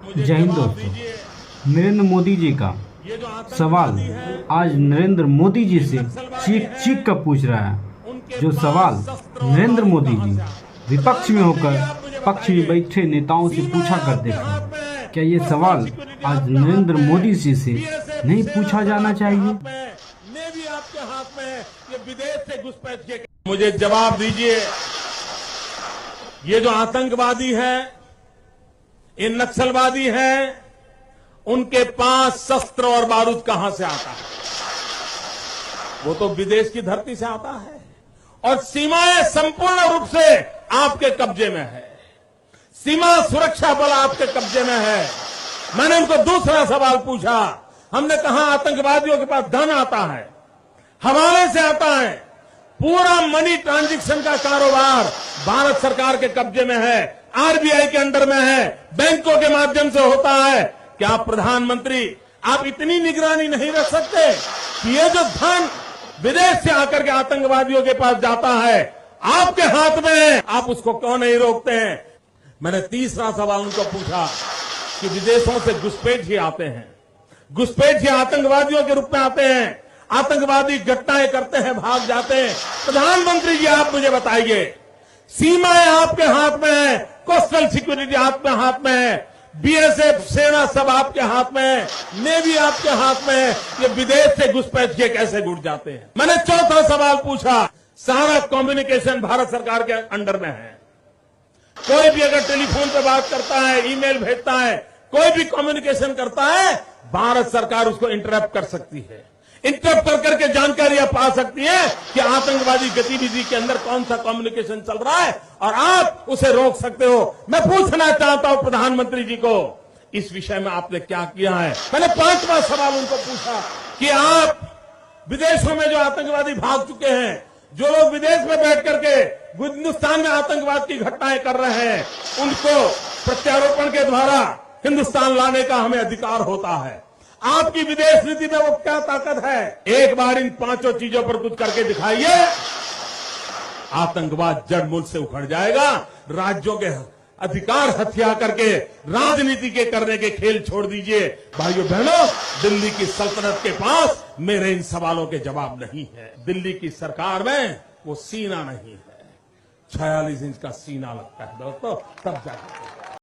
जय हिंद दोस्तों। नरेंद्र मोदी जी का सवाल आज नरेंद्र मोदी जी से चीख चीख कर पूछ रहा है। जो सवाल नरेंद्र मोदी जी विपक्ष में होकर पक्ष में बैठे नेताओं से पूछा करते थे, क्या ये सवाल आज नरेंद्र मोदी जी से नहीं पूछा जाना चाहिए? नेवी आपके हाथ में है, ये विदेश से घुसपैठ के मुझे जवाब दीजिए। ये जो आतंकवादी है, ये नक्सलवादी हैं, उनके पास शस्त्र और बारूद कहां से आता है? वो तो विदेश की धरती से आता है और सीमाएं संपूर्ण रूप से आपके कब्जे में है। सीमा सुरक्षा बल आपके कब्जे में है। मैंने उनको दूसरा सवाल पूछा। हमने कहा आतंकवादियों के पास धन आता है, हवाले से आता है, पूरा मनी ट्रांजैक्शन का कारोबार भारत सरकार के कब्जे में है, आरबीआई के अंडर में है, बैंकों के माध्यम से होता है। क्या प्रधानमंत्री आप इतनी निगरानी नहीं रख सकते कि ये जो धन विदेश से आकर के आतंकवादियों के पास जाता है आपके हाथ में है, आप उसको क्यों नहीं रोकते हैं? मैंने तीसरा सवाल उनको पूछा कि विदेशों से घुसपैठ आते हैं, घुसपैठ आतंकवादियों के रूप में आते हैं, आतंकवादी घटनाएं करते हैं, भाग जाते हैं। प्रधानमंत्री जी आप मुझे बताइए, सीमाएं आपके हाथ में है, कोस्टल सिक्योरिटी आपके हाथ में है, बीएसएफ सेना सब आपके हाथ में है, नेवी आपके हाथ में है, ये विदेश से घुसपैठ के कैसे घुट जाते हैं? मैंने चौथा सवाल पूछा, सारा कम्युनिकेशन भारत सरकार के अंडर में है। कोई भी अगर टेलीफोन पे बात करता है, ईमेल भेजता है, कोई भी कम्युनिकेशन करता है, भारत सरकार उसको इंटरप्ट कर सकती है। इंटरप्ट कर करके जानकारियां पा सकती है कि आतंकवादी गतिविधि के अंदर कौन सा कम्युनिकेशन चल रहा है और आप उसे रोक सकते हो। मैं पूछना चाहता हूं प्रधानमंत्री जी को, इस विषय में आपने क्या किया है? मैंने पांचवा सवाल उनको पूछा कि आप विदेशों में जो आतंकवादी भाग चुके हैं, जो लोग विदेश में बैठ करके हिंदुस्तान में आतंकवाद की घटनाएं कर रहे हैं, उनको प्रत्यारोपण के द्वारा हिंदुस्तान लाने का हमें अधिकार होता है। आपकी विदेश नीति में वो क्या ताकत है? एक बार इन पांचों चीजों पर कुछ करके दिखाइए, आतंकवाद जड़ मूल से उखड़ जाएगा। राज्यों के अधिकार हथिया करके राजनीति के करने के खेल छोड़ दीजिए। भाइयों बहनों, दिल्ली की सल्तनत के पास मेरे इन सवालों के जवाब नहीं है। दिल्ली की सरकार में वो सीना नहीं है, 46 इंच का सीना लगता है दोस्तों, तब जाकर